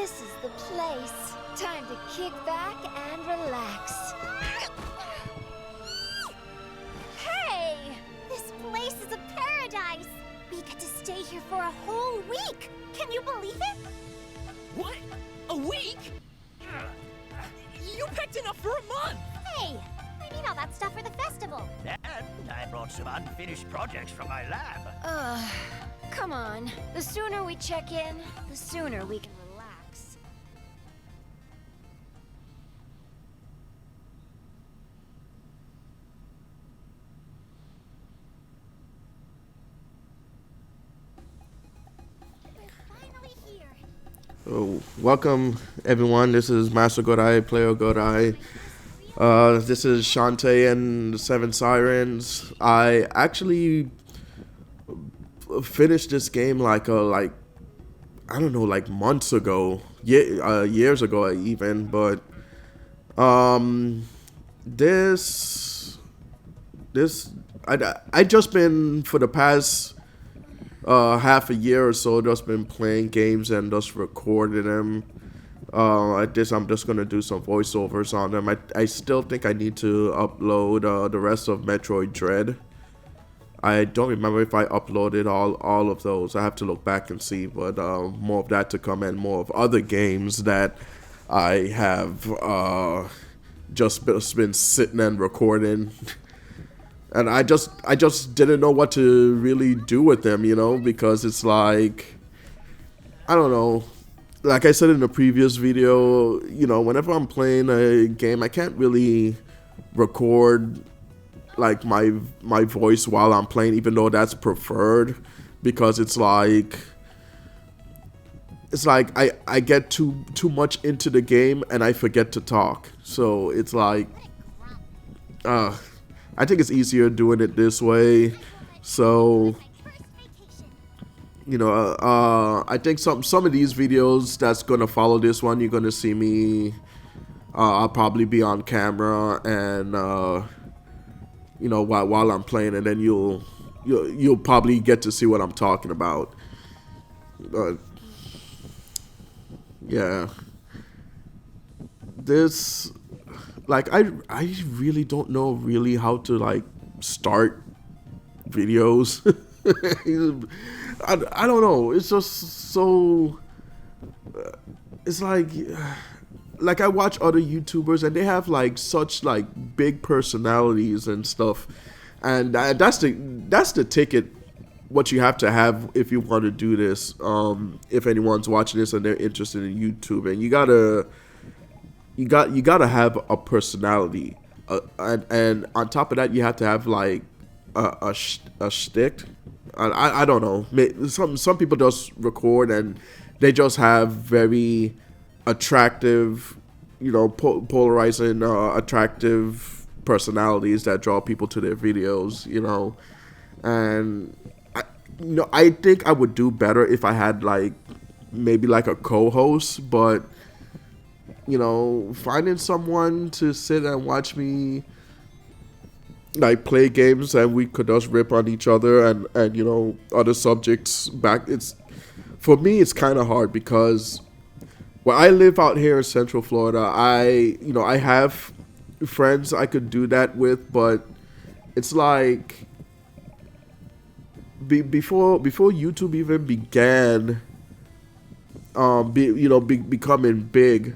This is the place. Time to kick back and relax. Hey! This place is a paradise! We get to stay here for a whole week! Can you believe it? What? A week? You picked enough for a month! Hey! I need all that stuff for the festival. And I brought some unfinished projects from my lab. Come on. The sooner we check in, the sooner we can relax. We're finally here. So, welcome everyone. This is Master Godai, Player Godai. This is Shantae and the Seven Sirens. I actually finished this game like I don't know, like months ago, years ago even. But I just been for the past half a year or so just been playing games and just recording them. I'm just gonna do some voiceovers on them. I still think I need to upload the rest of Metroid Dread. I don't remember if I uploaded all of those. I have to look back and see, but more of that to come and more of other games that I have just been sitting and recording. And I just didn't know what to really do with them, you know, because it's like, I don't know. Like I said in the previous video, you know, whenever I'm playing a game, I can't really record like my voice while I'm playing, even though that's preferred, because it's like I get too much into the game and I forget to talk. So it's like I think it's easier doing it this way. So, you know, I think some of these videos that's gonna follow this one, you're gonna see me. I'll probably be on camera and you know, while I'm playing, and then you'll probably get to see what I'm talking about. But yeah, this, like, I really don't know really how to like start videos. I don't know. It's just so. It's like I watch other YouTubers and they have like such like big personalities and stuff, and that's the ticket. What you have to have if you want to do this. If anyone's watching this and they're interested in YouTube, and you gotta have a personality, and on top of that, you have to have like a shtick. I don't know. Some people just record and they just have very attractive, you know, polarizing, attractive personalities that draw people to their videos, you know. And I think I would do better if I had like maybe like a co-host, but you know, finding someone to sit and watch me like play games and we could just rip on each other and you know, other subjects back, it's for me it's kind of hard because well, I live out here in Central Florida. I have friends I could do that with, but it's like before YouTube even began becoming big,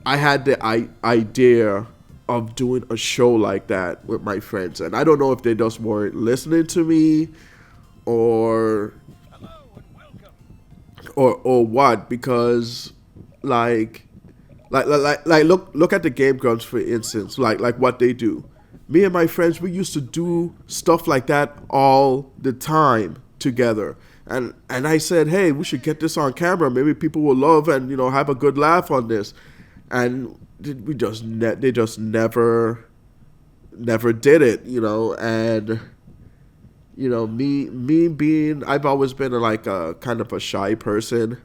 I had the idea of doing a show like that with my friends, and I don't know if they just weren't listening to me or what, because like look at the Game Grumps, for instance, like what they do. Me and my friends, we used to do stuff like that all the time together, and I said, hey, we should get this on camera, maybe people will love and, you know, have a good laugh on this, and they just never did it, you know. And you know, me being, I've always been like a kind of a shy person,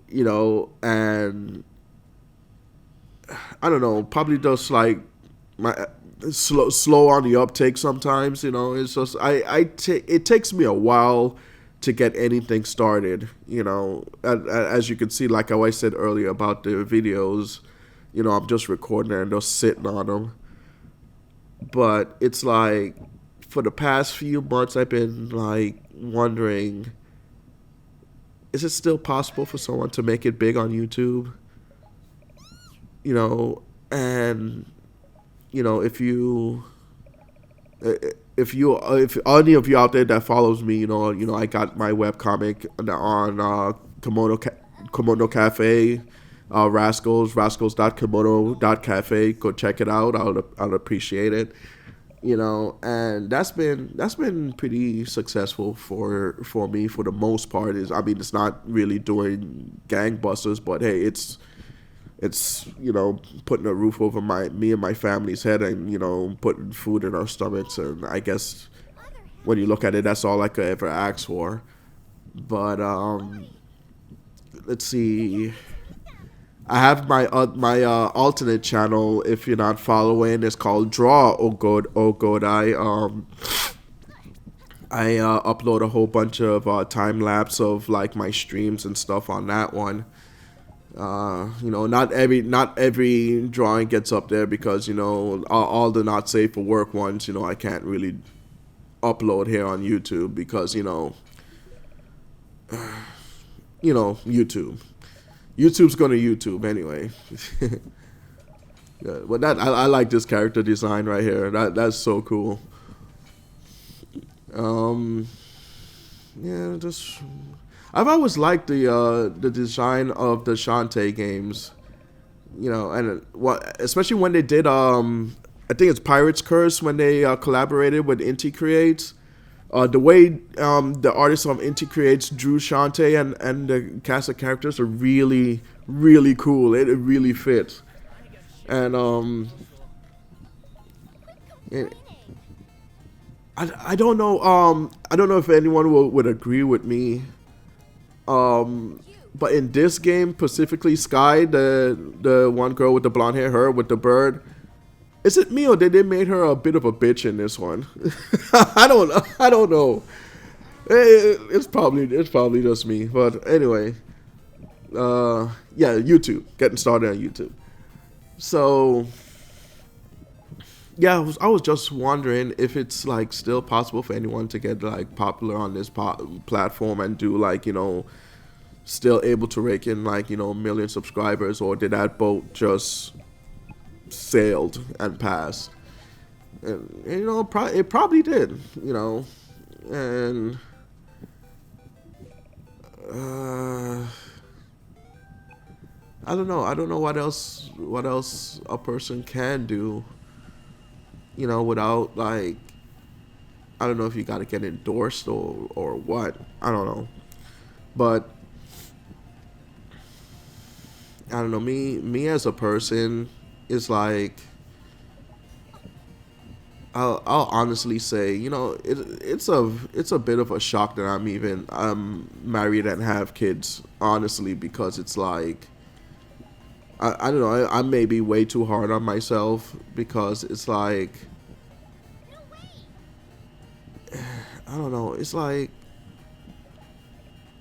you know, and I don't know, probably just like my slow on the uptake sometimes, you know. It's just it takes me a while to get anything started. You know, as you can see, like I said earlier about the videos, you know, I'm just recording and just sitting on them. But it's like, for the past few months, I've been like wondering, is it still possible for someone to make it big on YouTube? You know, and you know, if any of you out there that follows me, you know, I got my webcomic on Komodo Cafe, rascals.komodo.cafe. Go check it out. I'll appreciate it. You know, and that's been pretty successful for me for the most part. It's not really doing gangbusters, but hey, it's you know, putting a roof over me and my family's head, and you know, putting food in our stomachs, and I guess when you look at it, that's all I could ever ask for. But let's see. I have my alternate channel. If you're not following, it's called Draw Ogodai. I upload a whole bunch of time lapse of like my streams and stuff on that one. You know, not every drawing gets up there because, you know, all the not safe for work ones, you know, I can't really upload here on YouTube because, you know, YouTube's gonna YouTube anyway. Yeah, but I like this character design right here. That's so cool. Yeah, just I've always liked the design of the Shantae games. You know, and especially when they did I think it's Pirate's Curse, when they collaborated with Inti Creates. The way the artists of Inti Creates drew Shantae and the cast of characters are really, really cool. It really fits. And I don't know if anyone would agree with me. But in this game, specifically Sky, the one girl with the blonde hair, her with the bird, is it me or did they make her a bit of a bitch in this one? I don't know. It's probably just me. But anyway, yeah, YouTube. Getting started on YouTube. So yeah, I was just wondering if it's like still possible for anyone to get like popular on this platform and do like, you know, still able to rake in like, you know, 1 million subscribers, or did that boat just sailed and passed? And you know, it probably did, you know. And I don't know what else a person can do, you know, without like, I don't know if you got to get endorsed or what, I don't know. But I don't know, me as a person is like, I'll honestly say, you know, it's a bit of a shock that I'm married and have kids, honestly, because it's like, I don't know, I may be way too hard on myself, because it's like, I don't know, it's like,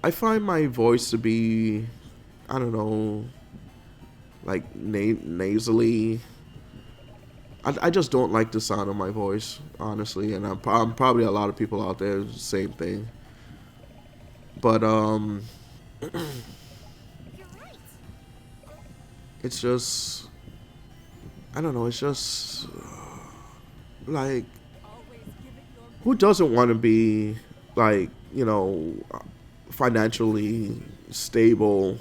I find my voice to be, I don't know, like nasally. I just don't like the sound of my voice, honestly, and I'm probably a lot of people out there, same thing. But it's just, I don't know, it's just like, who doesn't want to be like, you know, financially stable,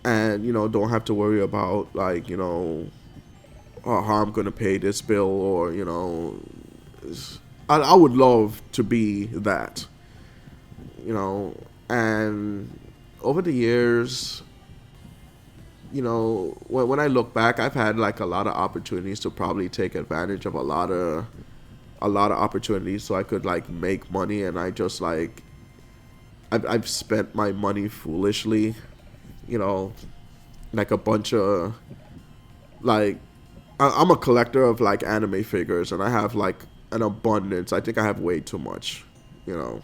and, you know, don't have to worry about like, you know, how I'm gonna pay this bill, or, you know, I would love to be that, you know. And over the years, you know, when I look back, I've had like a lot of opportunities to probably take advantage of a lot of opportunities so I could like make money, and I just like, I've spent my money foolishly, you know, like a bunch of like, I'm a collector of like anime figures, and I have like an abundance. I think I have way too much, you know.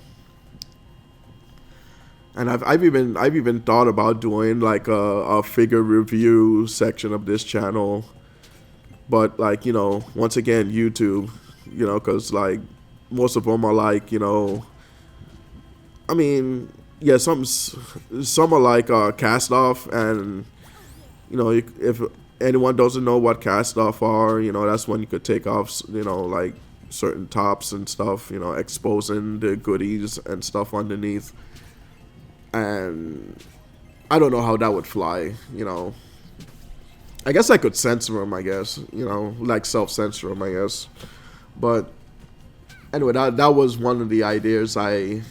And I've even thought about doing like a figure review section of this channel, but like, you know, once again, YouTube, you know, because like most of them are like, you know, I mean, yeah, some are like cast off, and you know, if anyone doesn't know what cast off are, you know, that's when you could take off, you know, like certain tops and stuff, you know, exposing the goodies and stuff underneath. And I don't know how that would fly, you know. I guess I could censor them, I guess, you know, like self-censor them, I guess. But anyway, that was one of the ideas I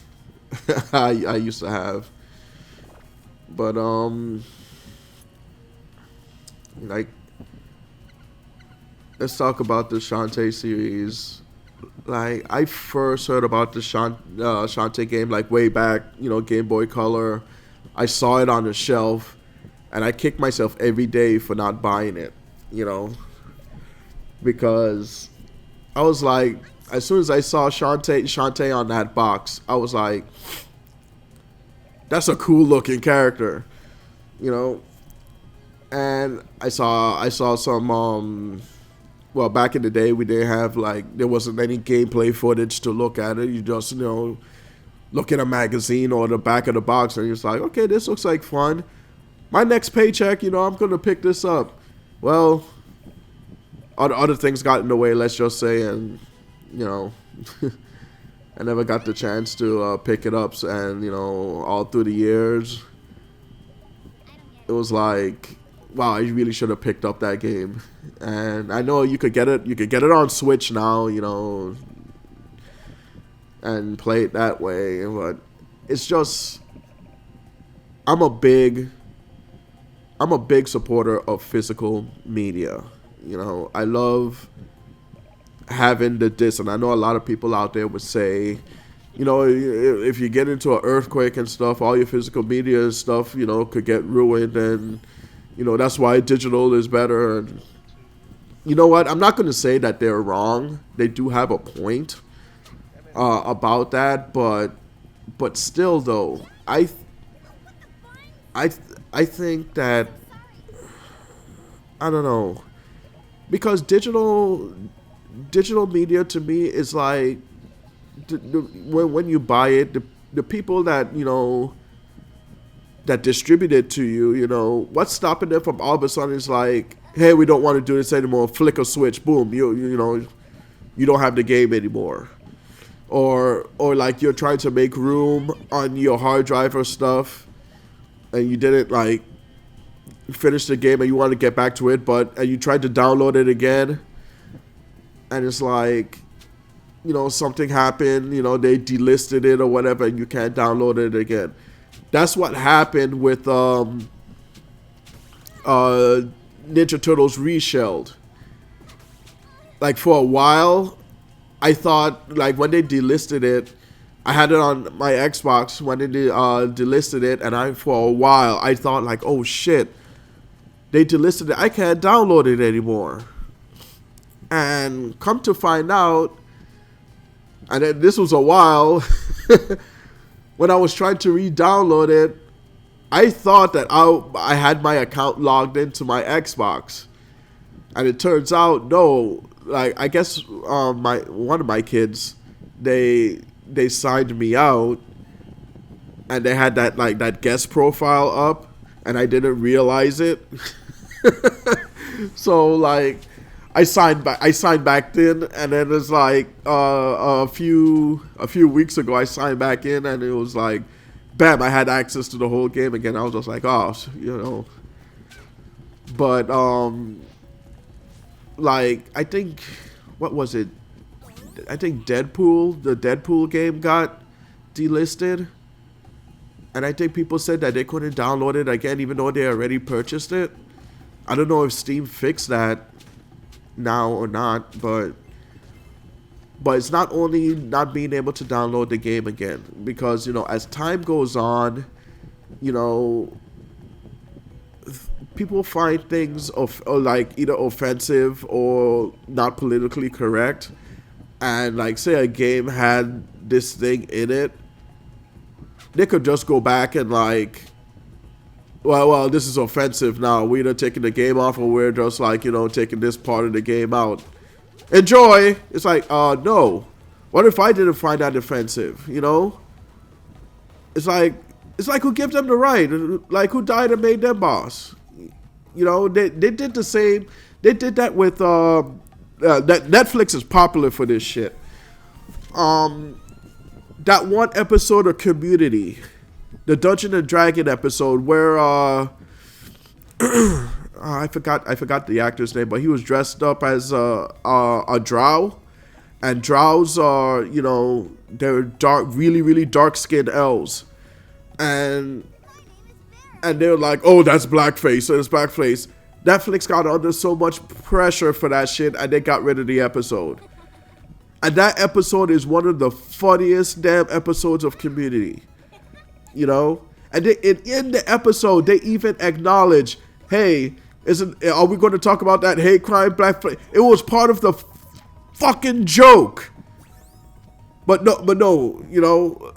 I used to have. But like, let's talk about the Shantae series. Like, I first heard about the Shantae game like way back, you know, Game Boy Color. I saw it on the shelf, and I kicked myself every day for not buying it, you know, because I was like, as soon as I saw Shantae on that box, I was like, that's a cool looking character, you know. And I saw some well, back in the day, we didn't have, like, there wasn't any gameplay footage to look at it. You just, you know, look at a magazine or the back of the box, and you're just like, okay, this looks like fun. My next paycheck, you know, I'm going to pick this up. Well, other things got in the way, let's just say, and, you know, I never got the chance to pick it up. And, you know, all through the years, it was like, wow, I really should have picked up that game. And I know you could get it on Switch now, you know, and play it that way. But it's just, I'm a big supporter of physical media. You know, I love having the disc, and I know a lot of people out there would say, you know, if you get into an earthquake and stuff, all your physical media stuff, you know, could get ruined, and you know, that's why digital is better. And you know what? I'm not going to say that they're wrong. They do have a point about that, but still, though, I think that, I don't know, because digital media to me is like, when you buy it, the people that, you know, that distribute it to you, you know, what's stopping them from all of a sudden is like, hey, we don't want to do this anymore, flick a switch, boom, you know, you don't have the game anymore. Or like you're trying to make room on your hard drive or stuff, and you didn't like finish the game and you want to get back to it, and you tried to download it again, and it's like, you know, something happened, you know, they delisted it or whatever, and you can't download it again. That's what happened with Ninja Turtles Reshelled. Like, for a while, I thought, like, when they delisted it, I had it on my Xbox when they delisted it, and for a while, I thought, like, oh shit, they delisted it, I can't download it anymore. And come to find out, and then this was a while, when I was trying to re-download it, I thought that I had my account logged into my Xbox, and it turns out no. Like, I guess one of my kids, they signed me out, and they had that guest profile up, and I didn't realize it. So like, I signed back in, and then it's like a few weeks ago I signed back in, and it was like, bam, I had access to the whole game again. I was just like, oh, you know. But like, I think, what was it? I think the Deadpool game got delisted, and I think people said that they couldn't download it again even though they already purchased it. I don't know if Steam fixed that now or not, but it's not only not being able to download the game again, because, you know, as time goes on, you know, people find things like either offensive or not politically correct, and like, say a game had this thing in it, they could just go back and like, well, this is offensive now. We're either taking the game off or we're just like, you know, taking this part of the game out. Enjoy. It's like, no. What if I didn't find that offensive? You know? It's like who gives them the right? Like who died and made them boss? You know, they did the same. They did that with that Netflix is popular for this shit. That one episode of Community, the Dungeon and Dragon episode where I forgot the actor's name, but he was dressed up as a drow, and drows are, you know, they're dark, really dark skinned elves, and they're like, oh, that's blackface, so it's blackface. Netflix got under so much pressure for that shit, and they got rid of the episode. And that episode is one of the funniest damn episodes of Community, you know. And in the episode, they even acknowledge, hey, are we going to talk about that hate crime, blackface? It was part of the fucking joke. But no, you know,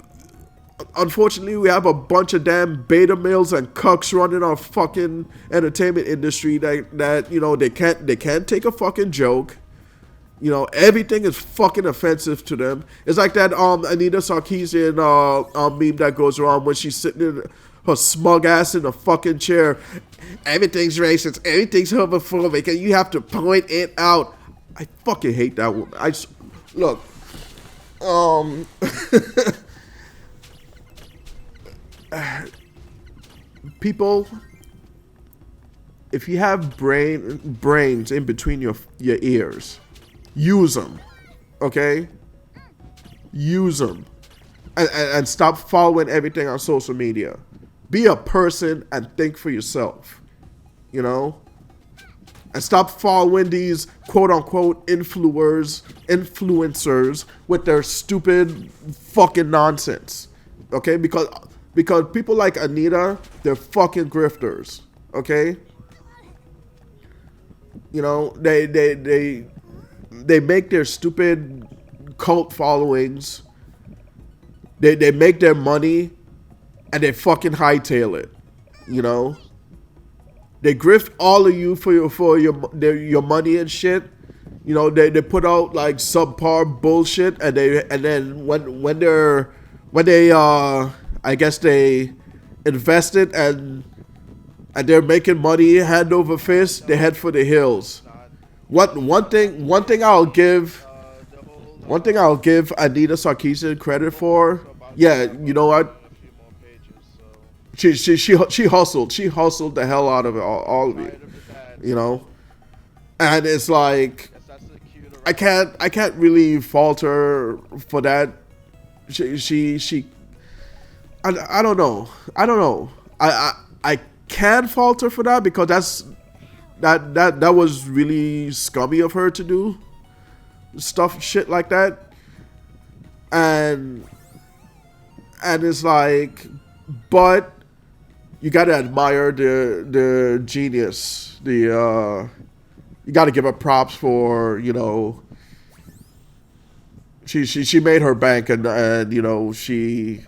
unfortunately, we have a bunch of damn beta males and cucks running our fucking entertainment industry that you know, they can't take a fucking joke. You know, everything is fucking offensive to them. It's like that Anita Sarkeesian meme that goes around when she's sitting in her smug ass in a fucking chair. Everything's racist, everything's homophobic, and you have to point it out. I fucking hate that woman. Look, people, if you have brains in between your ears, use them, okay? Use them, and stop following everything on social media. Be a person and think for yourself, you know? And stop following these quote-unquote influencers with their stupid fucking nonsense, okay? Because people like Anita, they're fucking grifters, okay? You know, they make their stupid cult followings. They make their money, and they fucking hightail it, you know? They grift all of you for your money and shit. You know, they put out like subpar bullshit, and then when they I guess they invested and they're making money hand over fist, they head for the hills. One thing I'll give Anita Sarkeesian credit for, yeah, you know what? She hustled. She hustled the hell out of it, all of it, you know. And it's like I can't really fault her for that. I don't know. I can fault her for that because that was really scummy of her to do shit like that. And it's like, but you gotta admire the genius. You gotta give her props for, you know, she made her bank, and you know, she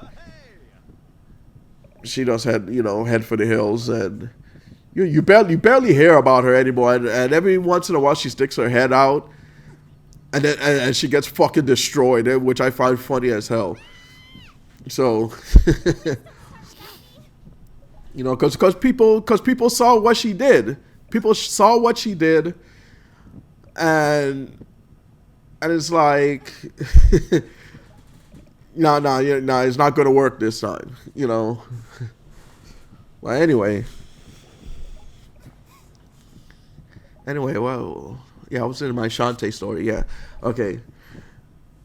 just had, you know, head for the hills, and you barely hear about her anymore, and every once in a while she sticks her head out, and then and she gets fucking destroyed, which I find funny as hell. So you know, because people saw what she did. People saw what she did, and it's like, no, it's not gonna work this time, you know. Well, anyway, well, yeah, I was in my Shantae story, yeah. Okay,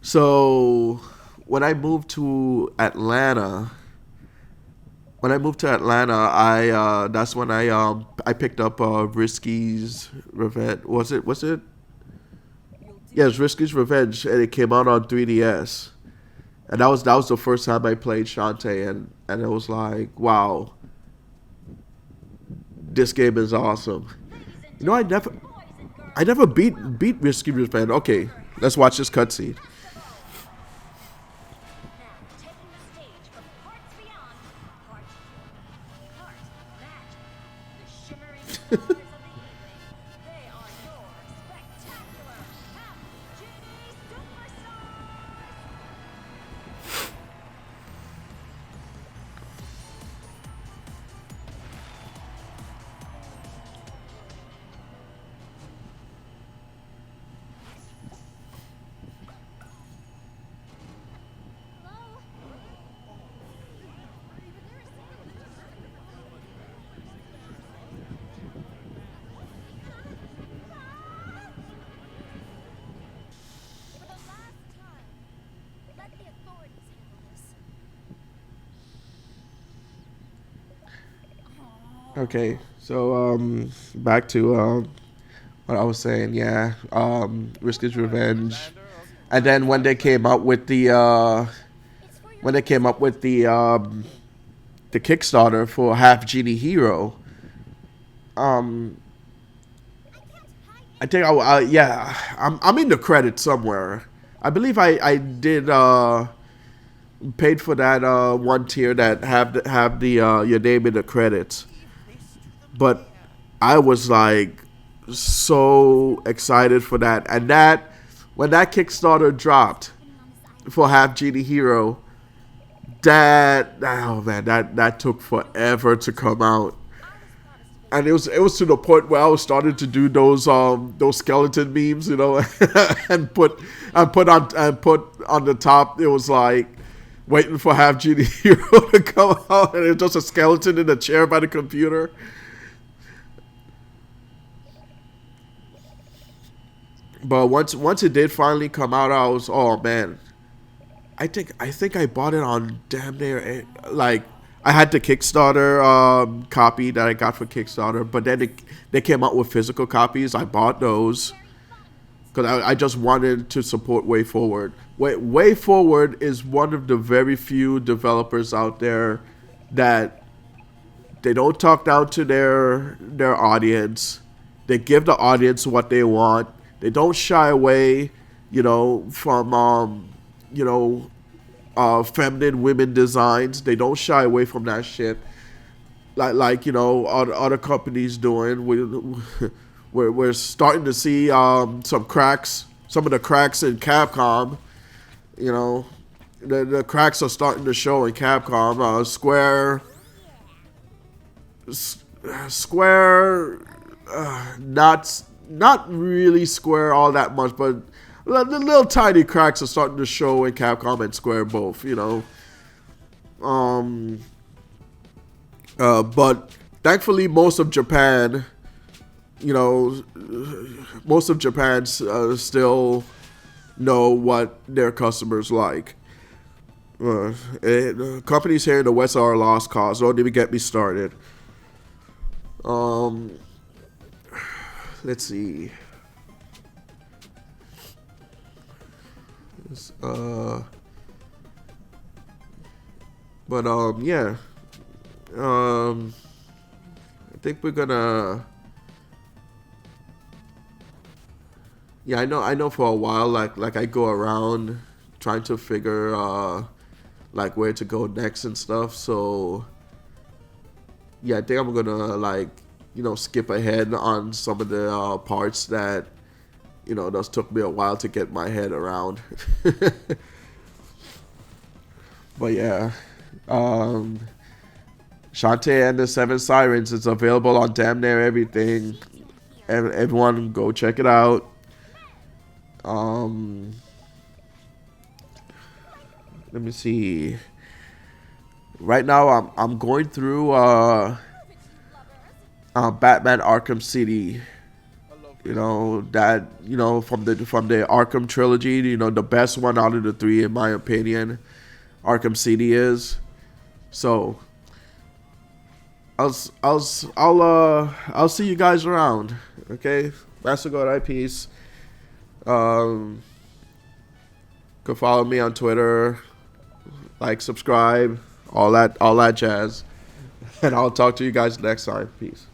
so when I moved to Atlanta, I that's when I picked up Risky's Revenge. Was it? Yeah, it's Risky's Revenge, and it came out on 3DS. And that was the first time I played Shantae, and it was like, wow, this game is awesome. You know, I never beat Risky's Revenge. Okay, let's watch this cutscene. Now, taking the stage for parts beyond For the last time, let the authorities handle this. Okay, so back to what I was saying. Yeah, Risk is Revenge, and then when they came up with the Kickstarter for Half Genie Hero, um, I think yeah, I'm in the credits somewhere. I believe I did paid for that one tier that have the your name in the credits, but I was like so excited for that, and that when that Kickstarter dropped for Half Genie Hero, that oh man, that took forever to come out. And it was to the point where I was starting to do those skeleton memes, you know, and put on the top. It was like waiting for Half Genie Hero to come out, and it was just a skeleton in a chair by the computer. But once it did finally come out, I was, oh man, I think I bought it on damn near like. I had the Kickstarter copy that I got for Kickstarter, but then they came out with physical copies. I bought those because I just wanted to support Way Forward. Way Forward is one of the very few developers out there that they don't talk down to their audience. They give the audience what they want. They don't shy away, you know, from you know. Feminine women designs. They don't shy away from that shit. Like you know, other companies doing. We're starting to see some cracks. Some of the cracks in Capcom. You know, the cracks are starting to show in Capcom. Square, not really Square all that much, but the little tiny cracks are starting to show in Capcom and Square both, you know. But thankfully, most of Japan, you know, still know what their customers like. Companies here in the West are a lost cause. Don't even get me started. Let's see. Yeah. I think we're gonna. Yeah, I know. For a while, like I go around trying to figure like where to go next and stuff. So yeah, I think I'm gonna like skip ahead on some of the parts that those took me a while to get my head around. But yeah, Shantae and the Seven Sirens is available on damn near everything. Everyone go check it out. Let me see. Right now, I'm going through Batman Arkham City. From the Arkham trilogy. The best one out of the three, in my opinion, Arkham City is. So I'll see you guys around. Okay, Master God, peace. Could follow me on Twitter, like, subscribe, all that jazz, and I'll talk to you guys next time. Peace.